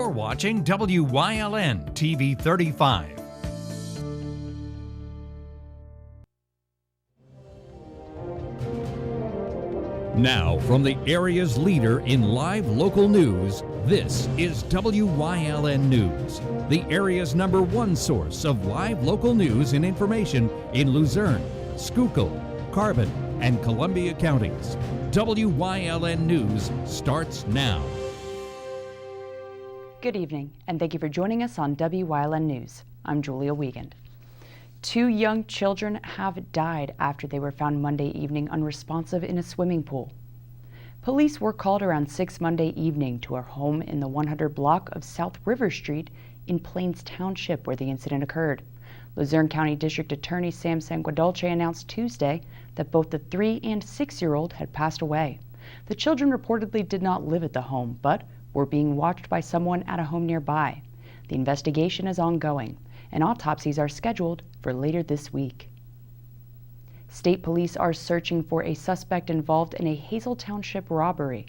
You're watching WYLN TV 35. Now, from the area's leader in live local news, this is WYLN News, the area's #1 source of live local news and information in Luzerne, Schuylkill, Carbon, and Columbia counties. WYLN News starts now. Good evening, and thank you for joining us on WYLN News. I'm Julia Wiegand. 2 young children have died after they were found Monday evening unresponsive in a swimming pool. Police were called around 6 Monday evening to a home in the 100 block of South River Street in Plains Township where the incident occurred. Luzerne County District Attorney Sam Sanguadolce announced Tuesday that both the 3- and 6-year-old had passed away. The children reportedly did not live at the home, but were being watched by someone at a home nearby. The investigation is ongoing, and autopsies are scheduled for later this week. State police are searching for a suspect involved in a Hazel Township robbery.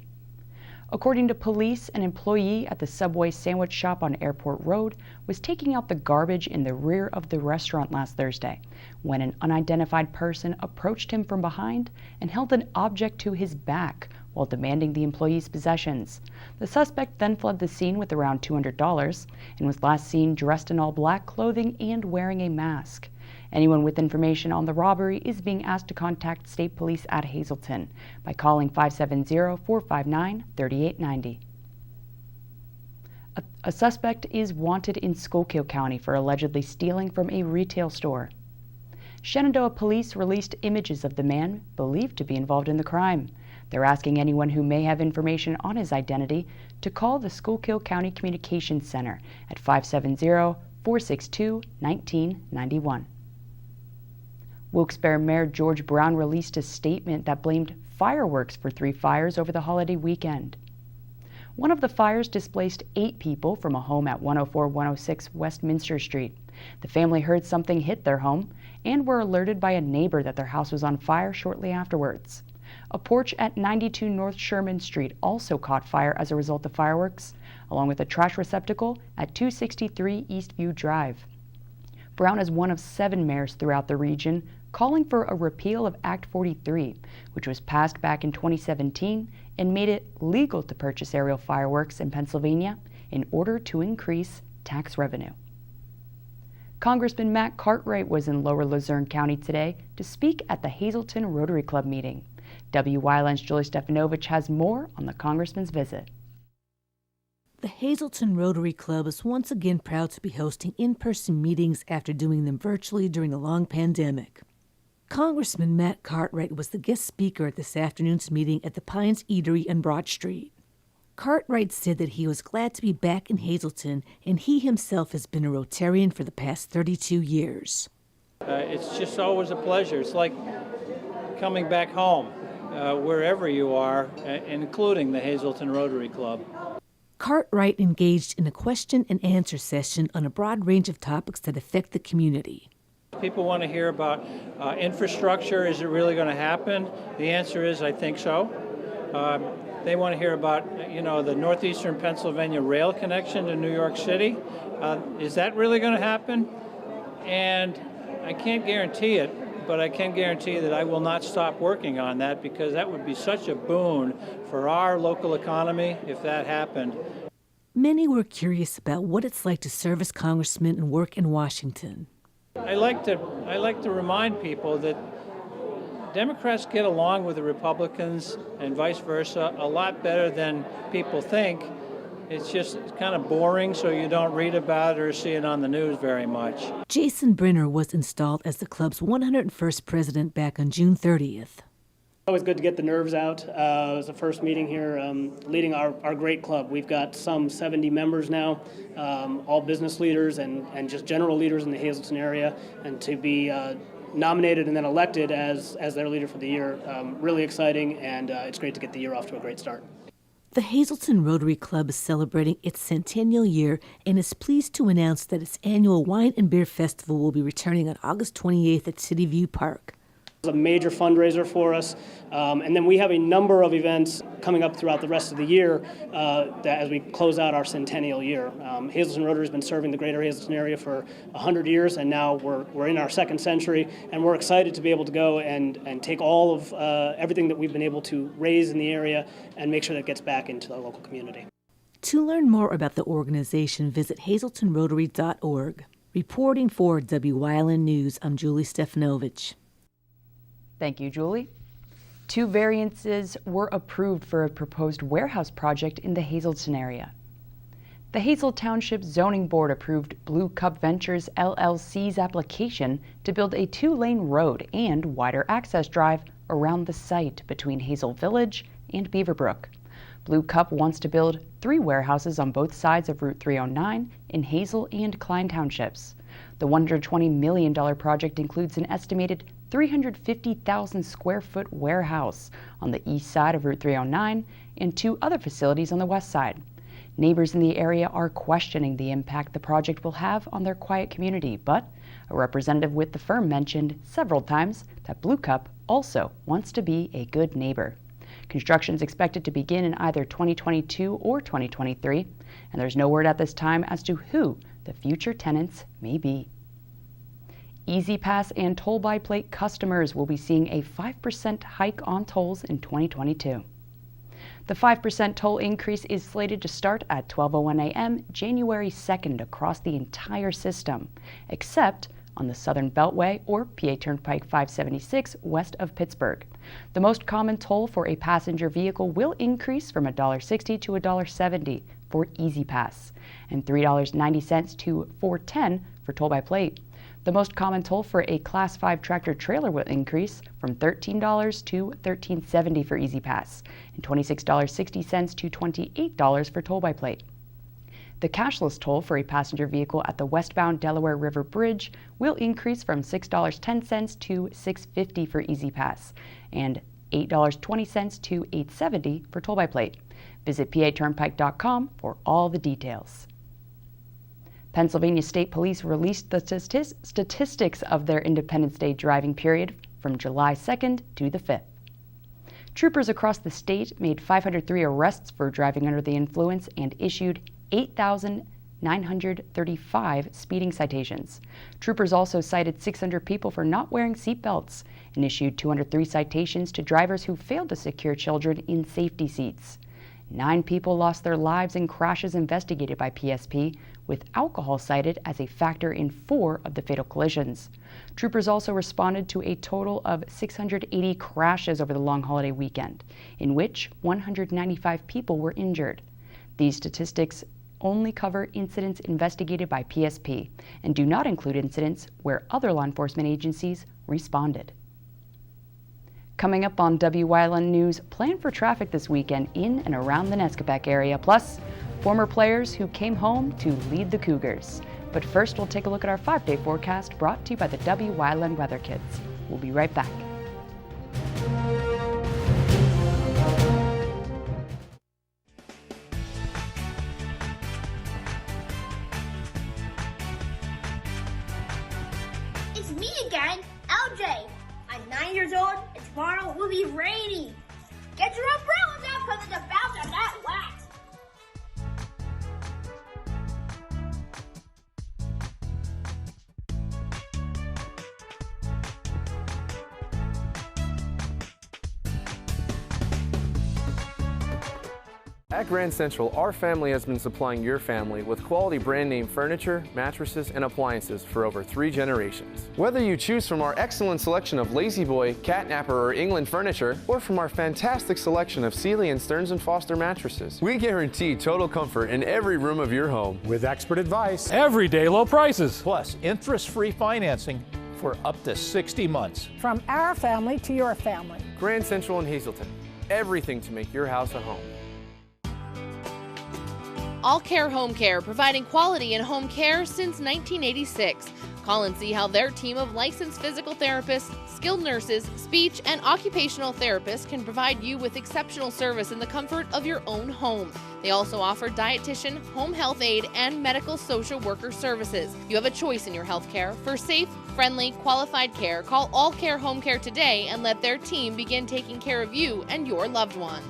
According to police, an employee at the Subway sandwich shop on Airport Road was taking out the garbage in the rear of the restaurant last Thursday when an unidentified person approached him from behind and held an object to his back while demanding the employee's possessions. The suspect then fled the scene with around $200 and was last seen dressed in all black clothing and wearing a mask. Anyone with information on the robbery is being asked to contact State Police at Hazleton by calling 570-459-3890. A suspect is wanted in Schuylkill County for allegedly stealing from a retail store. Shenandoah police released images of the man believed to be involved in the crime. They're asking anyone who may have information on his identity to call the Schuylkill County Communications Center at 570-462-1991. Wilkes-Barre Mayor George Brown released a statement that blamed fireworks for 3 fires over the holiday weekend. One of the fires displaced 8 people from a home at 104-106 Westminster Street. The family heard something hit their home and were alerted by a neighbor that their house was on fire shortly afterwards. A porch at 92 North Sherman Street also caught fire as a result of fireworks, along with a trash receptacle at 263 Eastview Drive. Brown is one of 7 mayors throughout the region calling for a repeal of Act 43, which was passed back in 2017 and made it legal to purchase aerial fireworks in Pennsylvania in order to increase tax revenue. Congressman Matt Cartwright was in Lower Luzerne County today to speak at the Hazleton Rotary Club meeting. WYLN's Julie Stefanovich has more on the congressman's visit. The Hazleton Rotary Club is once again proud to be hosting in-person meetings after doing them virtually during the long pandemic. Congressman Matt Cartwright was the guest speaker at this afternoon's meeting at the Pines Eatery on Broad Street. Cartwright said that he was glad to be back in Hazleton, and he himself has been a Rotarian for the past 32 years. It's just always a pleasure. It's like coming back home, wherever you are, including the Hazleton Rotary Club. Cartwright engaged in a question and answer session on a broad range of topics that affect the community. People want to hear about infrastructure. Is it really going to happen? The answer is, I think so. They want to hear about, the northeastern Pennsylvania rail connection to New York City. Is that really going to happen? And I can't guarantee it, but I can guarantee that I will not stop working on that because that would be such a boon for our local economy if that happened. Many were curious about what it's like to serve as congressman and work in Washington. I like to remind people that Democrats get along with the Republicans and vice versa a lot better than people think. It's just kind of boring, so you don't read about it or see it on the news very much. Jason Brenner was installed as the club's 101st president back on June 30th. Always good to get the nerves out. It was the first meeting here leading our great club. We've got some 70 members now, all business leaders and just general leaders in the Hazleton area, and to be nominated and then elected as their leader for the year, really exciting, and it's great to get the year off to a great start. The Hazleton Rotary Club is celebrating its centennial year and is pleased to announce that its annual Wine and Beer Festival will be returning on August 28th at City View Park. It's a major fundraiser for us, and then we have a number of events coming up throughout the rest of the year that as we close out our centennial year. Hazleton Rotary has been serving the greater Hazleton area for 100 years, and now we're in our second century, and we're excited to be able to go and take all of everything that we've been able to raise in the area and make sure that it gets back into the local community. To learn more about the organization, visit hazeltonrotary.org. Reporting for Wyln News, I'm Julie Stefanovich. Thank you, Julie. 2 variances were approved for a proposed warehouse project in the Hazleton area. The Hazel Township Zoning Board approved Blue Cup Ventures LLC's application to build a 2-lane road and wider access drive around the site between Hazel Village and Beaverbrook. Blue Cup wants to build 3 warehouses on both sides of Route 309 in Hazel and Klein Townships. The $120 million project includes an estimated 350,000 square foot warehouse on the east side of Route 309 and 2 other facilities on the west side. Neighbors in the area are questioning the impact the project will have on their quiet community, but a representative with the firm mentioned several times that Blue Cup also wants to be a good neighbor. Construction is expected to begin in either 2022 or 2023, and there's no word at this time as to who the future tenants may be. E-ZPass and toll-by-plate customers will be seeing a 5% hike on tolls in 2022. The 5% toll increase is slated to start at 12:01 a.m. January 2nd across the entire system, except on the Southern Beltway or PA Turnpike 576 west of Pittsburgh. The most common toll for a passenger vehicle will increase from $1.60 to $1.70 for E-ZPass and $3.90 to $4.10 for toll-by-plate. The most common toll for a Class 5 tractor-trailer will increase from $13 to $13.70 for E-ZPass and $26.60 to $28 for toll-by-plate. The cashless toll for a passenger vehicle at the westbound Delaware River Bridge will increase from $6.10 to $6.50 for E-ZPass and $8.20 to $8.70 for toll-by-plate. Visit paturnpike.com for all the details. Pennsylvania State Police released the statistics of their Independence Day driving period from July 2nd to the 5th. Troopers across the state made 503 arrests for driving under the influence and issued 8,935 speeding citations. Troopers also cited 600 people for not wearing seatbelts and issued 203 citations to drivers who failed to secure children in safety seats. 9 people lost their lives in crashes investigated by PSP, with alcohol cited as a factor in 4 of the fatal collisions. Troopers also responded to a total of 680 crashes over the long holiday weekend, in which 195 people were injured. These statistics only cover incidents investigated by PSP and do not include incidents where other law enforcement agencies responded. Coming up on Wyln News, plan for traffic this weekend in and around the Nescopeck area, plus former players who came home to lead the Cougars. But first, we'll take a look at our 5-day forecast brought to you by the Wyln Weather Kids. We'll be right back. It's me again, LJ. I'm 9 years old, and tomorrow will be rainy. Get your umbrellas out because it's about to get wet. At Grand Central, our family has been supplying your family with quality brand name furniture, mattresses, and appliances for over 3 generations. Whether you choose from our excellent selection of Lazy Boy, Catnapper, or England furniture, or from our fantastic selection of Sealy and Stearns & Foster mattresses, we guarantee total comfort in every room of your home. With expert advice, everyday low prices, plus interest-free financing for up to 60 months. From our family to your family. Grand Central in Hazleton. Everything to make your house a home. All Care Home Care, providing quality in home care since 1986. Call and see how their team of licensed physical therapists, skilled nurses, speech, and occupational therapists can provide you with exceptional service in the comfort of your own home. They also offer dietitian, home health aide, and medical social worker services. You have a choice in your health care. For safe, friendly, qualified care, call All Care Home Care today and let their team begin taking care of you and your loved ones.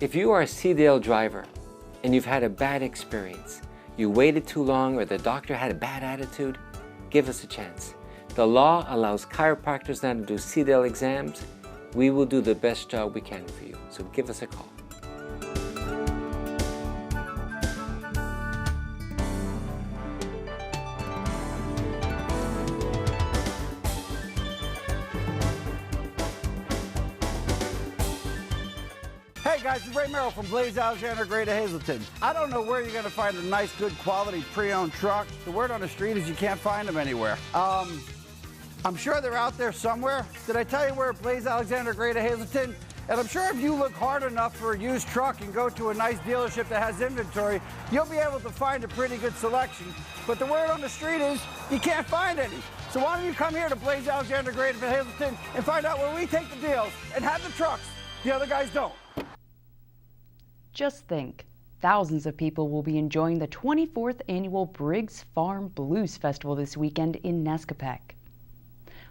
If you are a CDL driver and you've had a bad experience, you waited too long, or the doctor had a bad attitude, give us a chance. The law allows chiropractors now to do CDL exams. We will do the best job we can for you, so give us a call. Hey guys, it's Ray Merrill from Blaze Alexander, Greater Hazleton. I don't know where you're going to find a nice, good quality pre-owned truck. The word on the street is you can't find them anywhere. I'm sure they're out there somewhere. Did I tell you we're at Blaze Alexander, Greater Hazleton? And I'm sure if you look hard enough for a used truck and go to a nice dealership that has inventory, you'll be able to find a pretty good selection. But the word on the street is you can't find any. So why don't you come here to Blaze Alexander, Greater Hazleton and find out where we take the deals and have the trucks the other guys don't. Just think, thousands of people will be enjoying the 24th annual Briggs Farm Blues Festival this weekend in Nescapec.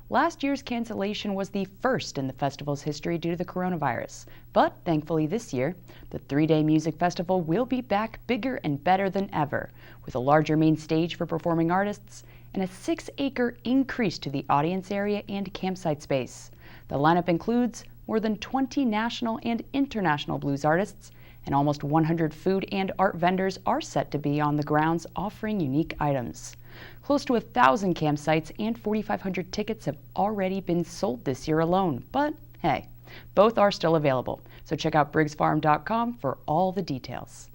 Last year's cancellation was the first in the festival's history due to the coronavirus, but thankfully this year, the 3-day music festival will be back bigger and better than ever, with a larger main stage for performing artists and a 6-acre increase to the audience area and campsite space. The lineup includes more than 20 national and international blues artists, and almost 100 food and art vendors are set to be on the grounds offering unique items. Close to 1,000 campsites and 4,500 tickets have already been sold this year alone, but hey, both are still available, so check out briggsfarm.com for all the details.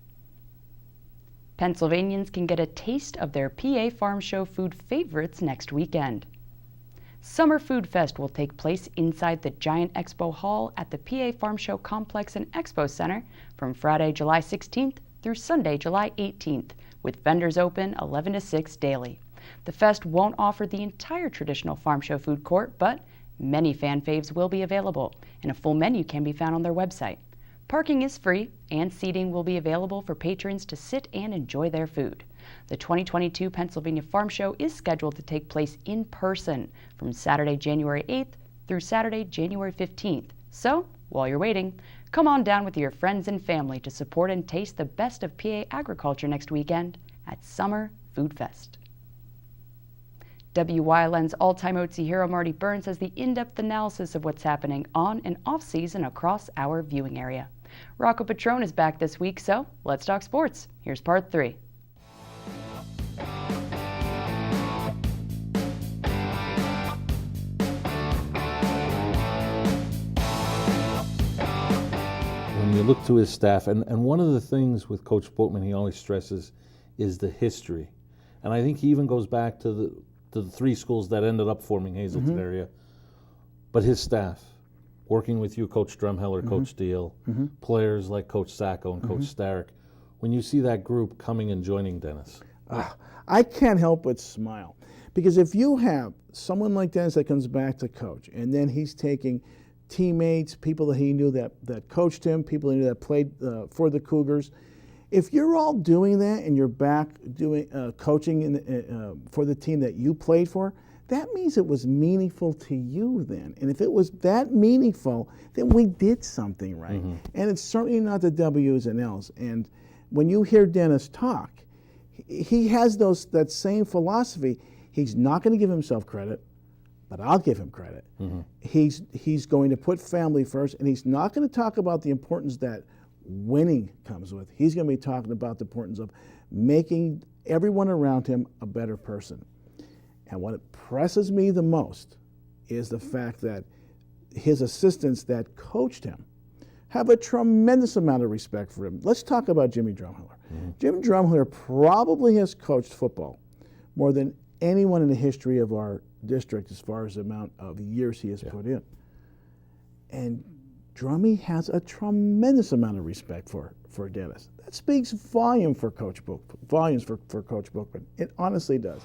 Pennsylvanians can get a taste of their PA Farm Show food favorites next weekend. Summer Food Fest will take place inside the Giant Expo Hall at the PA Farm Show Complex and Expo Center from Friday, July 16th through Sunday, July 18th, with vendors open 11 to 6 daily. The fest won't offer the entire traditional farm show food court, but many fan faves will be available, and a full menu can be found on their website. Parking is free, and seating will be available for patrons to sit and enjoy their food. The 2022 Pennsylvania Farm Show is scheduled to take place in person from Saturday, January 8th through Saturday, January 15th. So, while you're waiting, come on down with your friends and family to support and taste the best of PA agriculture next weekend at Summer Food Fest. WYLN's all-time OTC hero Marty Burns has the in-depth analysis of what's happening on and off-season across our viewing area. Rocco Petrone is back this week, so let's talk sports. Here's part 3. When you look to his staff, and one of the things with Coach Boatman he always stresses is the history. And I think he even goes back to the 3 schools that ended up forming Hazleton area. But his staff, working with you, Coach Drumheller, Coach Steele, players like Coach Sacco and Coach Starrick, when you see that group coming and joining Dennis? I can't help but smile. Because if you have someone like Dennis that comes back to coach, and then he's taking teammates, people that he knew that coached him, people he knew that played for the Cougars, if you're all doing that and you're back doing coaching for the team that you played for, that means it was meaningful to you then. And if it was that meaningful, then we did something right. And it's certainly not the W's and L's. And when you hear Dennis talk, he has that same philosophy. He's not going to give himself credit, but I'll give him credit. He's going to put family first, and he's not going to talk about the importance that winning comes with. He's going to be talking about the importance of making everyone around him a better person. And what impresses me the most is the fact that his assistants that coached him have a tremendous amount of respect for him. Let's talk about Jimmy Drumheller. Jim Drumheller probably has coached football more than anyone in the history of our district as far as the amount of years he has put in. And Drummy has a tremendous amount of respect for Dennis. That speaks volumes for Coach Bookman. It honestly does.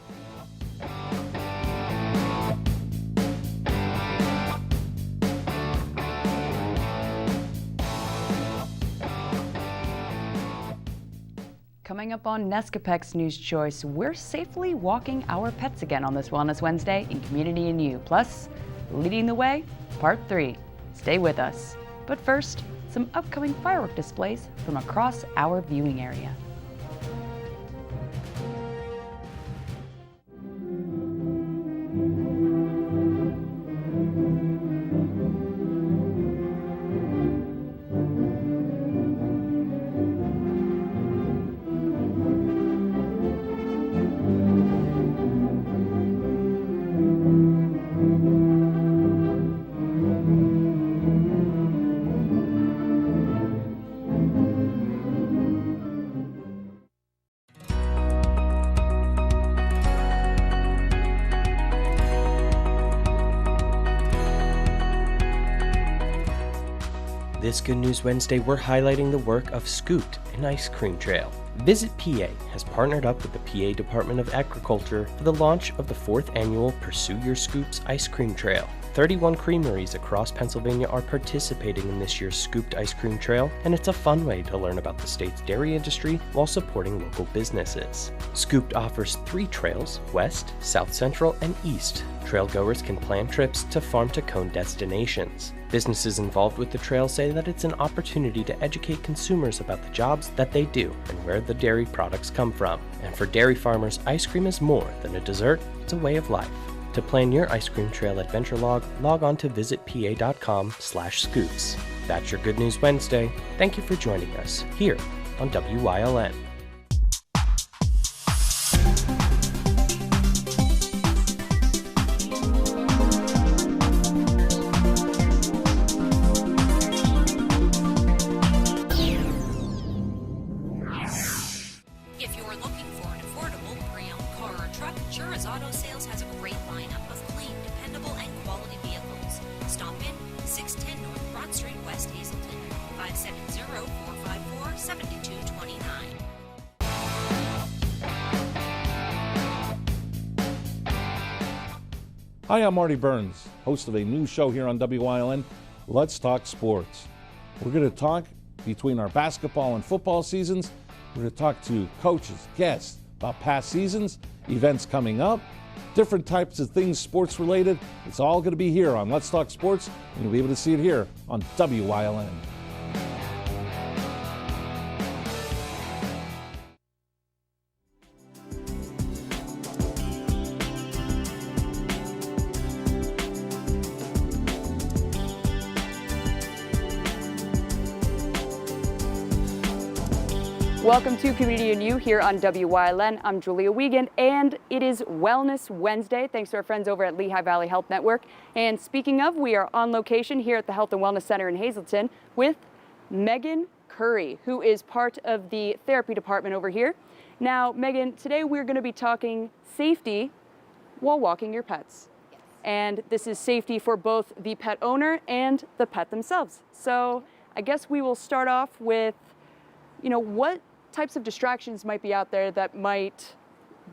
Coming up on Nescapec's News Choice, we're safely walking our pets again on this Wellness Wednesday in Community and You. Plus, Leading the Way, Part 3. Stay with us. But first, some upcoming firework displays from across our viewing area. This Good News Wednesday, we're highlighting the work of Scooped, an ice cream trail. Visit PA has partnered up with the PA Department of Agriculture for the launch of the 4th annual Pursue Your Scoops Ice Cream Trail. 31 creameries across Pennsylvania are participating in this year's Scooped Ice Cream Trail, and it's a fun way to learn about the state's dairy industry while supporting local businesses. Scooped offers 3 trails, west, south central, and east. Trailgoers can plan trips to farm-to-cone destinations. Businesses involved with the trail say that it's an opportunity to educate consumers about the jobs that they do and where the dairy products come from. And for dairy farmers, ice cream is more than a dessert, it's a way of life. To plan your ice cream trail adventure log on to visitpa.com/scoops. That's your Good News Wednesday. Thank you for joining us here on WYLN. If you're looking for an affordable pre-owned car or truck, Jura's Auto Sales has a great lineup of clean, dependable, and quality vehicles. Stop in 610 North Broad Street, West Hazleton, 570-454-7229. Hi, I'm Marty Burns, host of a new show here on WYLN, Let's Talk Sports. We're going to talk between our basketball and football seasons. We're going to talk to coaches, guests about past seasons, events coming up, different types of things sports related. It's all going to be here on Let's Talk Sports, and you'll be able to see it here on WYLN. Welcome to Community and You here on WYLN. I'm Julia Wiegand, and it is Wellness Wednesday, thanks to our friends over at Lehigh Valley Health Network. And speaking of, we are on location here at the Health and Wellness Center in Hazleton with Megan Curry, who is part of the therapy department over here. Now, Megan, today we're going to be talking safety while walking your pets. Yes. And this is safety for both the pet owner and the pet themselves. So I guess we will start off with, what types of distractions might be out there that might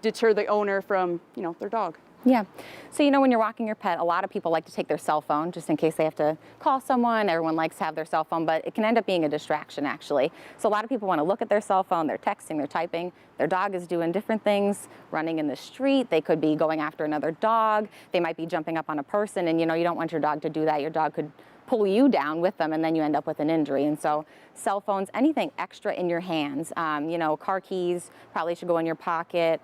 deter the owner from, their dog? Yeah. So, when you're walking your pet, a lot of people like to take their cell phone just in case they have to call someone. Everyone likes to have their cell phone, but it can end up being a distraction, actually. So a lot of people want to look at their cell phone, they're texting, they're typing. Their dog is doing different things, running in the street. They could be going after another dog. They might be jumping up on a person, and, you don't want your dog to do that. Your dog could pull you down with them, and then you end up with an injury. And so cell phones, anything extra in your hands, car keys probably should go in your pocket.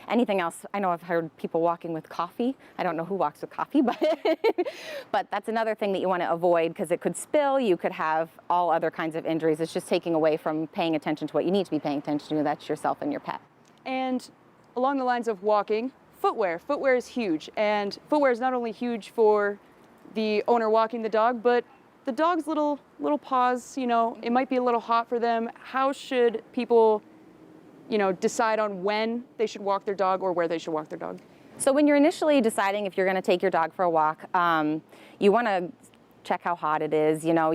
Anything else, I know I've heard people walking with coffee. I don't know who walks with coffee, but that's another thing that you want to avoid because it could spill. You could have all other kinds of injuries. It's just taking away from paying attention to what you need to be paying attention to. That's yourself and your pet. And along the lines of walking, footwear. Footwear is huge, and footwear is not only huge for the owner walking the dog, but the dog's little paws, it might be a little hot for them. How should people, decide on when they should walk their dog or where they should walk their dog? So when you're initially deciding if you're going to take your dog for a walk, you want to check how hot it is. You know,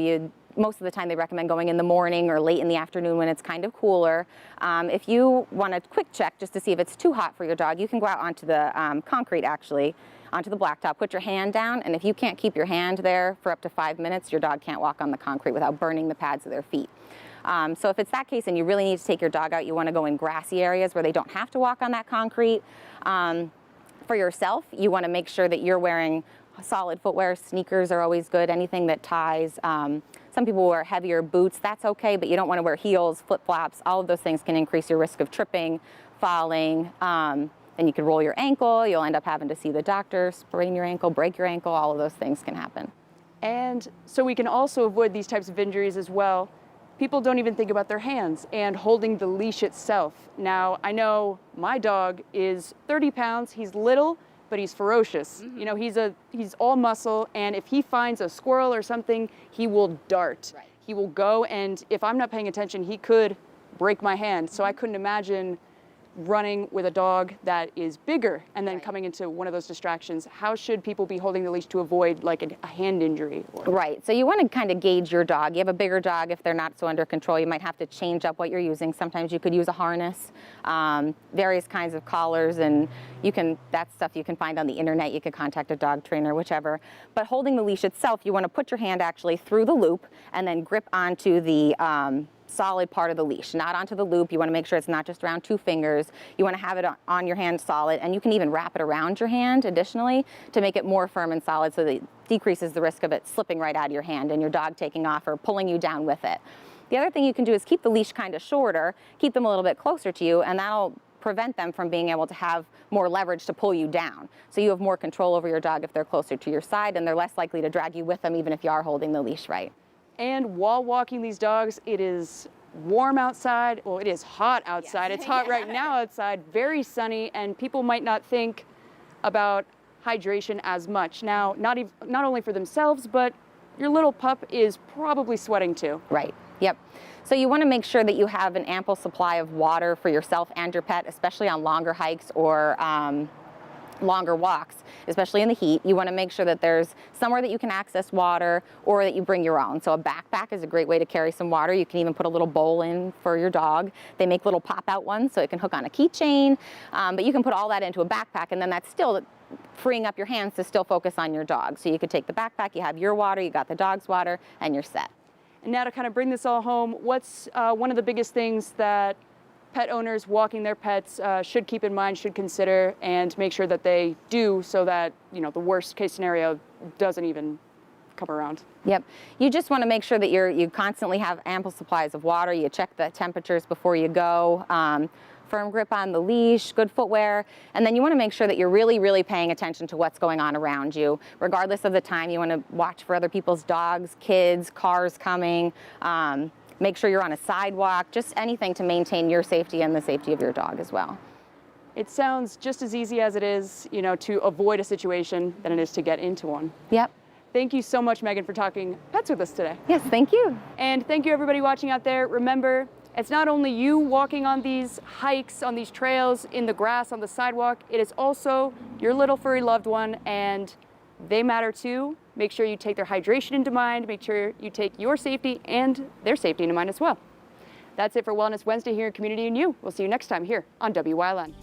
most of the time they recommend going in the morning or late in the afternoon when it's kind of cooler. If you want a quick check just to see if it's too hot for your dog, you can go out onto the concrete actually, onto the blacktop, put your hand down, and if you can't keep your hand there for up to 5 minutes, your dog can't walk on the concrete without burning the pads of their feet. So if it's that case and you really need to take your dog out, you want to go in grassy areas where they don't have to walk on that concrete. For yourself, you want to make sure that you're wearing solid footwear. Sneakers are always good, anything that ties. Some people wear heavier boots, that's okay, but you don't want to wear heels, flip-flops. All of those things can increase your risk of tripping, falling. Then you could roll your ankle, you'll end up having to see the doctor, sprain your ankle, break your ankle, all of those things can happen. And so we can also avoid these types of injuries as well. People don't even think about their hands and holding the leash itself. Now, I know my dog is 30 pounds, he's little, but he's ferocious. You know, he's all muscle, and if he finds a squirrel or something, he will dart. Right. He will go, and if I'm not paying attention, he could break my hand. So I couldn't imagine running with a dog that is bigger and then coming into one of those distractions. How should people be holding the leash to avoid like a hand injury? Right, so you want to kind of gauge your dog. You have a bigger dog, if they're not so under control, you might have to change up what you're using. Sometimes you could use a harness, various kinds of collars, and that's stuff you can find on the internet. You could contact a dog trainer, whichever. But holding the leash itself, you want to put your hand actually through the loop and then grip onto the solid part of the leash, not onto the loop. You want to make sure it's not just around 2 fingers. You want to have it on your hand solid, and you can even wrap it around your hand additionally to make it more firm and solid so that it decreases the risk of it slipping right out of your hand and your dog taking off or pulling you down with it. The other thing you can do is keep the leash kind of shorter, keep them a little bit closer to you, and that'll prevent them from being able to have more leverage to pull you down. So you have more control over your dog if they're closer to your side, and they're less likely to drag you with them even if you are holding the leash right. And while walking these dogs, it is warm outside. Well, it is hot outside. Yes. It's hot right now outside, very sunny, and people might not think about hydration as much. Now, not only for themselves, but your little pup is probably sweating too. Right, yep. So you want to make sure that you have an ample supply of water for yourself and your pet, especially on longer hikes or longer walks, especially in the heat. You want to make sure that there's somewhere that you can access water or that you bring your own. So a backpack is a great way to carry some water. You can even put a little bowl in for your dog. They make little pop-out ones so it can hook on a keychain, but you can put all that into a backpack, and then that's still freeing up your hands to still focus on your dog. So you could take the backpack, you have your water, you got the dog's water, and you're set. And now to kind of bring this all home, what's one of the biggest things that pet owners walking their pets should keep in mind, should consider, and make sure that they do so that, you know, the worst case scenario doesn't even come around? Yep. You just want to make sure that you constantly have ample supplies of water. You check the temperatures before you go. Firm grip on the leash, good footwear, and then you want to make sure that you're really, really paying attention to what's going on around you. Regardless of the time, you want to watch for other people's dogs, kids, cars coming. Make sure you're on a sidewalk, just anything to maintain your safety and the safety of your dog as well. It sounds just as easy as it is, you know, to avoid a situation than it is to get into one. Yep. Thank you so much, Megan, for talking pets with us today. Yes, thank you. And thank you, everybody watching out there. Remember, it's not only you walking on these hikes, on these trails, in the grass, on the sidewalk, it is also your little furry loved one, and they matter too. Make sure you take their hydration into mind, make sure you take your safety and their safety into mind as well. That's it for Wellness Wednesday here in Community and You. We'll see you next time here on Wyln.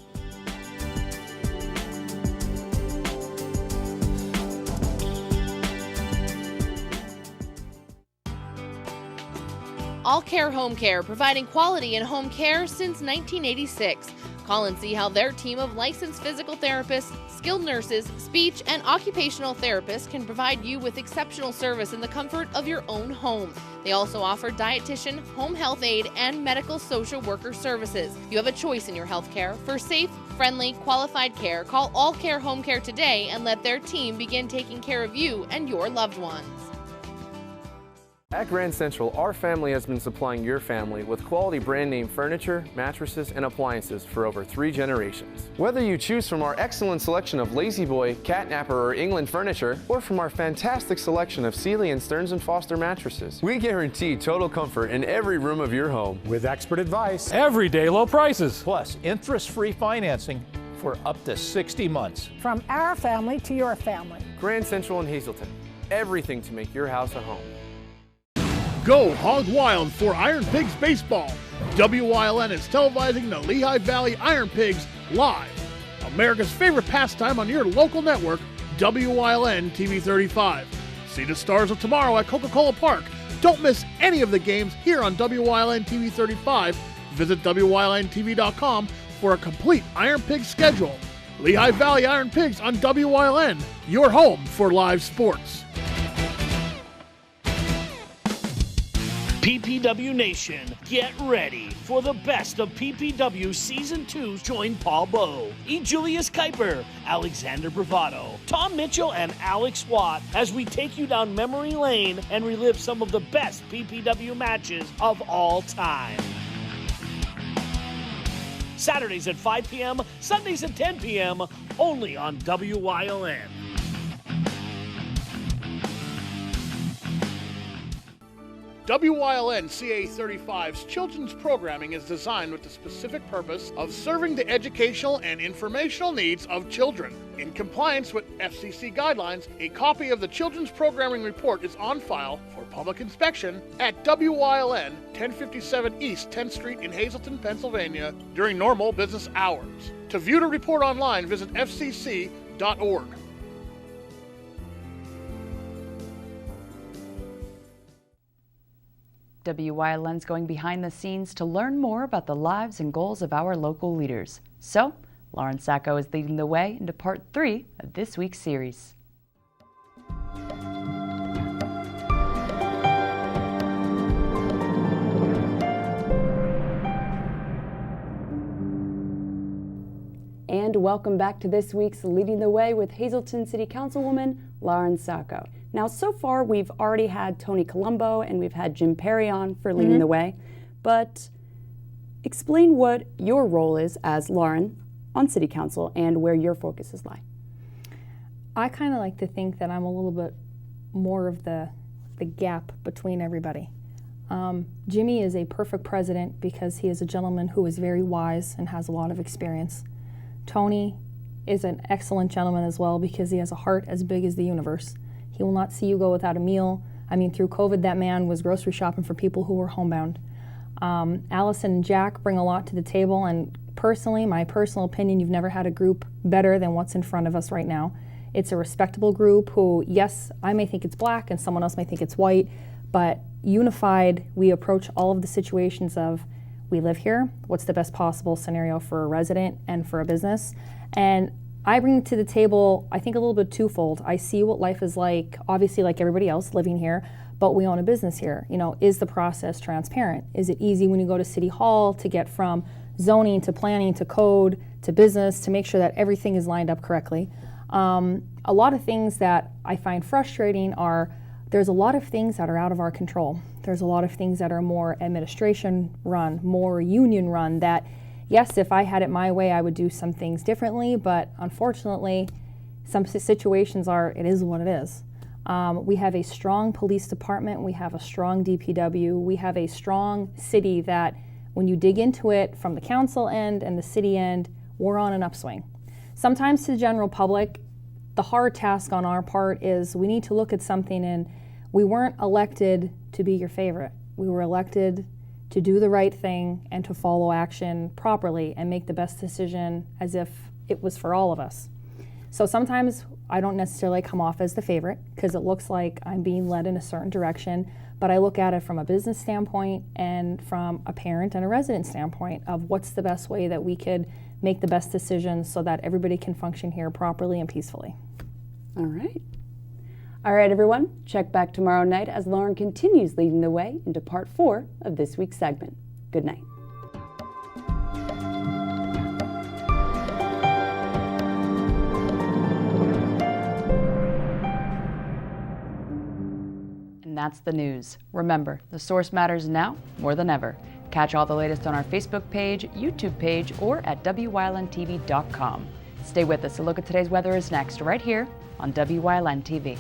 All Care Home Care, providing quality in home care since 1986. Call and see how their team of licensed physical therapists, skilled nurses, speech, and occupational therapists can provide you with exceptional service in the comfort of your own home. They also offer dietitian, home health aide, and medical social worker services. You have a choice in your health care. For safe, friendly, qualified care, call All Care Home Care today and let their team begin taking care of you and your loved ones. At Grand Central, our family has been supplying your family with quality brand name furniture, mattresses, and appliances for over 3 generations. Whether you choose from our excellent selection of Lazy Boy, Catnapper, or England furniture, or from our fantastic selection of Sealy and Stearns & Foster mattresses, we guarantee total comfort in every room of your home. With expert advice, everyday low prices, plus interest-free financing for up to 60 months. From our family to your family. Grand Central in Hazleton. everything to make your house a home. Go Hog Wild for Iron Pigs Baseball. WYLN is televising the Lehigh Valley Iron Pigs live. America's favorite pastime on your local network, WYLN TV 35. See the Stars of Tomorrow at Coca-Cola Park. Don't miss any of the games here on WYLN TV 35. Visit WYLNTV.com for a complete Iron Pigs schedule. Lehigh Valley Iron Pigs on WYLN, your home for live sports. PPW Nation, get ready for the best of PPW Season 2. Join Paul Bowe, E. Julius Kuiper, Alexander Bravado, Tom Mitchell, and Alex Watt as we take you down memory lane and relive some of the best PPW matches of all time. Saturdays at 5 p.m., Sundays at 10 p.m., only on WYLN. WYLN CA35's children's programming is designed with the specific purpose of serving the educational and informational needs of children. In compliance with FCC guidelines, a copy of the Children's Programming Report is on file for public inspection at WYLN 1057 East 10th Street in Hazleton, Pennsylvania during normal business hours. To view the report online, visit fcc.org. WYLN's going behind the scenes to learn more about the lives and goals of our local leaders. So, Lauren Sacco is leading the way into part 3 of this week's series. And welcome back to this week's Leading the Way with Hazleton City Councilwoman Lauren Sacco. Now, so far we've already had Tony Colombo and we've had Jim Perry on for Leading the Way, but explain what your role is as Lauren on City Council and where your focuses lie. I kind of like to think that I'm a little bit more of the gap between everybody. Jimmy is a perfect president because he is a gentleman who is very wise and has a lot of experience. Tony is an excellent gentleman as well because he has a heart as big as the universe. He will not see you go without a meal. I mean, through COVID, that man was grocery shopping for people who were homebound. Allison and Jack bring a lot to the table, and personally, my personal opinion, you've never had a group better than what's in front of us right now. It's a respectable group who, yes, I may think it's black and someone else may think it's white, but unified, we approach all of the situations of, we live here, what's the best possible scenario for a resident and for a business? And I bring to the table, I think, a little bit twofold. I see what life is like, obviously like everybody else living here, but we own a business here. You know, is the process transparent? Is it easy when you go to City Hall to get from zoning to planning to code to business to make sure that everything is lined up correctly? A lot of things that I find frustrating are there's a lot of things that are out of our control. There's a lot of things that are more administration run, more union run that, yes, if I had it my way, I would do some things differently, but unfortunately, some situations are, it is what it is. We have a strong police department, we have a strong DPW, we have a strong city that when you dig into it from the council end and the city end, we're on an upswing. Sometimes to the general public, the hard task on our part is we need to look at something and we weren't elected to be your favorite. We were elected to do the right thing and to follow action properly and make the best decision as if it was for all of us. So sometimes I don't necessarily come off as the favorite because it looks like I'm being led in a certain direction, but I look at it from a business standpoint and from a parent and a resident standpoint of what's the best way that we could make the best decisions so that everybody can function here properly and peacefully. All right. All right, everyone, check back tomorrow night as Lauren continues leading the way into part 4 of this week's segment. Good night. And that's the news. Remember, the source matters now more than ever. Catch all the latest on our Facebook page, YouTube page, or at WYLNTV.com. Stay with us. A look at today's weather is next, right here on WYLN TV.